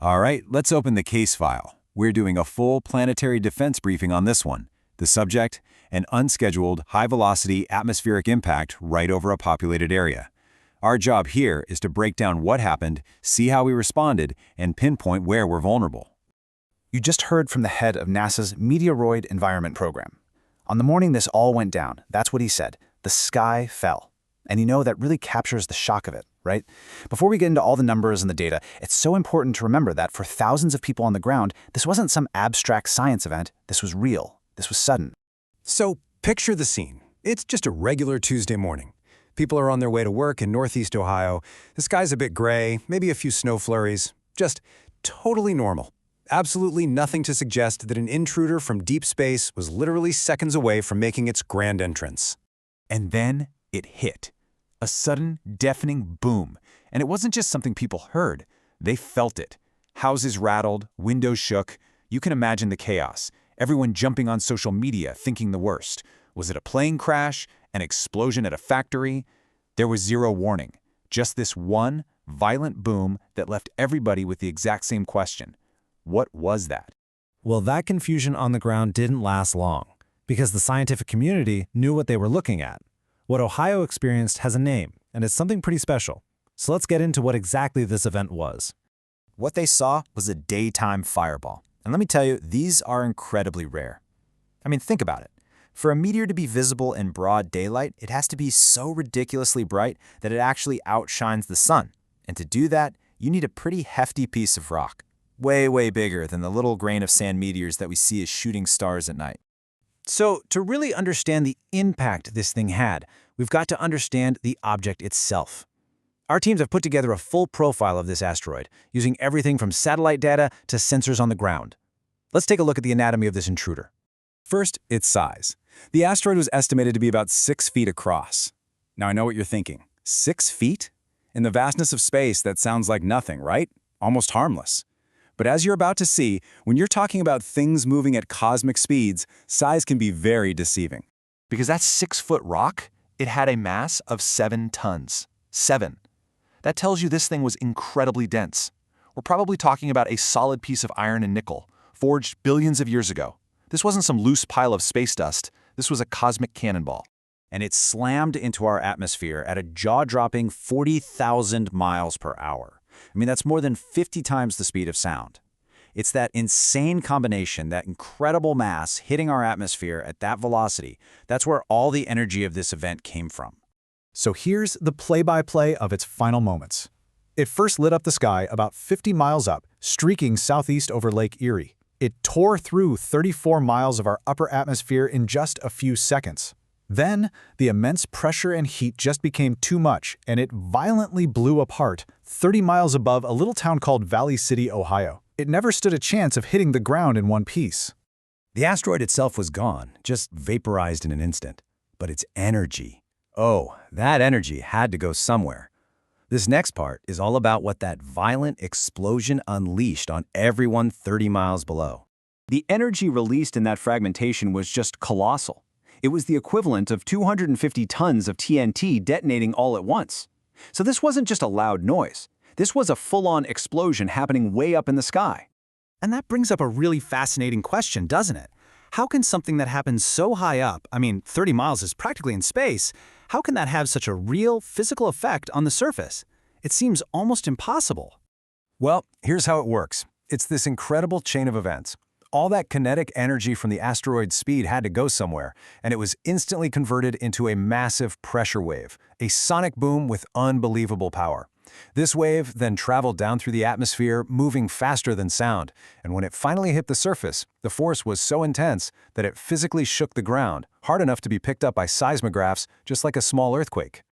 All right, let's open the case file. We're doing a full planetary defense briefing on this one. The subject, an unscheduled, high-velocity atmospheric impact right over a populated area. Our job here is to break down what happened, see how we responded, and pinpoint where we're vulnerable. You just heard from the head of NASA's Meteoroid Environment Program. On the morning this all went down, that's what he said. The sky fell. And you know that really captures the shock of it, right? Before we get into all the numbers and the data, it's so important to remember that for thousands of people on the ground, this wasn't some abstract science event. This was real. This was sudden. So picture the scene. It's just a regular Tuesday morning. People are on their way to work in Northeast Ohio. The sky's a bit gray, maybe a few snow flurries. Just totally normal. Absolutely nothing to suggest that an intruder from deep space was literally seconds away from making its grand entrance. And then it hit. A sudden, deafening boom. And it wasn't just something people heard. They felt it. Houses rattled, windows shook. You can imagine the chaos. Everyone jumping on social media, thinking the worst. Was it a plane crash? An explosion at a factory? There was zero warning. Just this one violent boom that left everybody with the exact same question. What was that? Well, that confusion on the ground didn't last long, because the scientific community knew what they were looking at. What Ohio experienced has a name, and it's something pretty special. So let's get into what exactly this event was. What they saw was a daytime fireball. And let me tell you, these are incredibly rare. I mean, think about it. For a meteor to be visible in broad daylight, it has to be so ridiculously bright that it actually outshines the sun. And to do that, you need a pretty hefty piece of rock. Way, way bigger than the little grain of sand meteors that we see as shooting stars at night. So, to really understand the impact this thing had, we've got to understand the object itself. Our teams have put together a full profile of this asteroid, using everything from satellite data to sensors on the ground. Let's take a look at the anatomy of this intruder. First, its size. The asteroid was estimated to be about 6 feet across. Now I know what you're thinking. 6 feet? In the vastness of space, that sounds like nothing, right? Almost harmless. But as you're about to see, when you're talking about things moving at cosmic speeds, size can be very deceiving. Because that 6-foot rock, it had a mass of 7 tons. 7. That tells you this thing was incredibly dense. We're probably talking about a solid piece of iron and nickel, forged billions of years ago. This wasn't some loose pile of space dust. This was a cosmic cannonball. And it slammed into our atmosphere at a jaw-dropping 40,000 miles per hour. I mean, that's more than 50 times the speed of sound. It's that insane combination, that incredible mass hitting our atmosphere at that velocity, that's where all the energy of this event came from. So here's the play-by-play of its final moments. It first lit up the sky about 50 miles up, streaking southeast over Lake Erie. It tore through 34 miles of our upper atmosphere in just a few seconds. Then, the immense pressure and heat just became too much, and it violently blew apart 30 miles above a little town called Valley City, Ohio. It never stood a chance of hitting the ground in one piece. The asteroid itself was gone, just vaporized in an instant. But its energy, oh, that energy had to go somewhere. This next part is all about what that violent explosion unleashed on everyone 30 miles below. The energy released in that fragmentation was just colossal. It was the equivalent of 250 tons of TNT detonating all at once. So this wasn't just a loud noise. This was a full-on explosion happening way up in the sky. And that brings up a really fascinating question, doesn't it? How can something that happens so high up, 30 miles is practically in space, how can that have such a real physical effect on the surface? It seems almost impossible. Well, here's how it works. It's this incredible chain of events. All that kinetic energy from the asteroid's speed had to go somewhere, and it was instantly converted into a massive pressure wave, a sonic boom with unbelievable power. This wave then traveled down through the atmosphere, moving faster than sound, and when it finally hit the surface, the force was so intense that it physically shook the ground, hard enough to be picked up by seismographs, just like a small earthquake.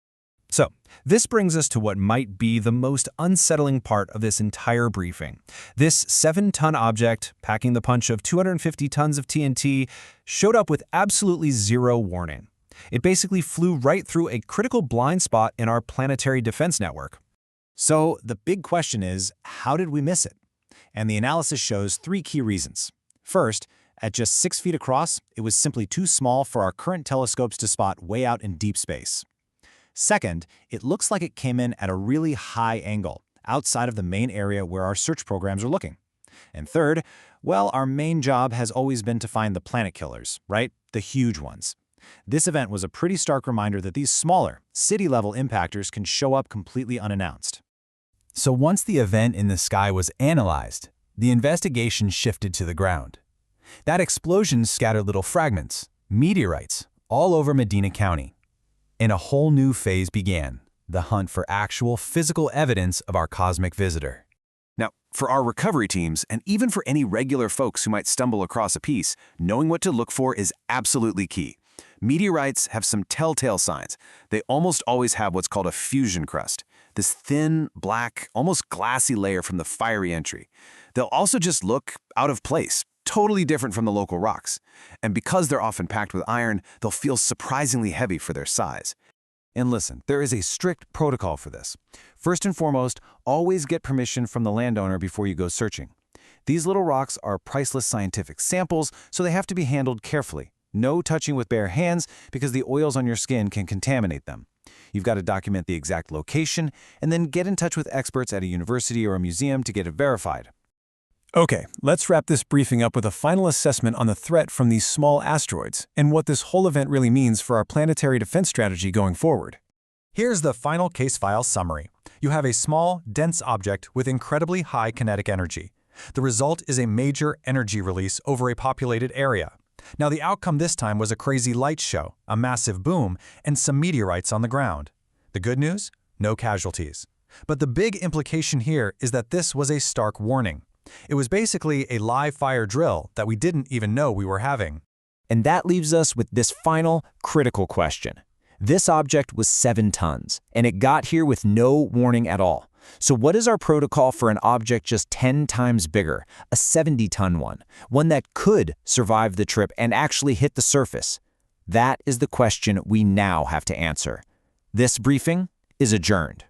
So, this brings us to what might be the most unsettling part of this entire briefing. This 7-ton object, packing the punch of 250 tons of TNT, showed up with absolutely zero warning. It basically flew right through a critical blind spot in our planetary defense network. So the big question is, how did we miss it? And the analysis shows 3 key reasons. First, at just 6 feet across, it was simply too small for our current telescopes to spot way out in deep space. Second, it looks like it came in at a really high angle, outside of the main area where our search programs are looking. And third, well, our main job has always been to find the planet killers, right? The huge ones. This event was a pretty stark reminder that these smaller, city-level impactors can show up completely unannounced. So once the event in the sky was analyzed, the investigation shifted to the ground. That explosion scattered little fragments, meteorites, all over Medina County. And a whole new phase began, the hunt for actual physical evidence of our cosmic visitor. Now, for our recovery teams, and even for any regular folks who might stumble across a piece, knowing what to look for is absolutely key. Meteorites have some telltale signs. They almost always have what's called a fusion crust, this thin, black, almost glassy layer from the fiery entry. They'll also just look out of place, totally different from the local rocks. And because they're often packed with iron, they'll feel surprisingly heavy for their size. And listen, there is a strict protocol for this. First and foremost, always get permission from the landowner before you go searching. These little rocks are priceless scientific samples, so they have to be handled carefully. No touching with bare hands because the oils on your skin can contaminate them. You've got to document the exact location and then get in touch with experts at a university or a museum to get it verified. Okay, let's wrap this briefing up with a final assessment on the threat from these small asteroids and what this whole event really means for our planetary defense strategy going forward. Here's the final case file summary. You have a small, dense object with incredibly high kinetic energy. The result is a major energy release over a populated area. Now, the outcome this time was a crazy light show, a massive boom, and some meteorites on the ground. The good news? No casualties. But the big implication here is that this was a stark warning. It was basically a live fire drill that we didn't even know we were having. And that leaves us with this final, critical question. This object was 7 tons, and it got here with no warning at all. So what is our protocol for an object just 10 times bigger, a 70-ton one that could survive the trip and actually hit the surface? That is the question we now have to answer. This briefing is adjourned.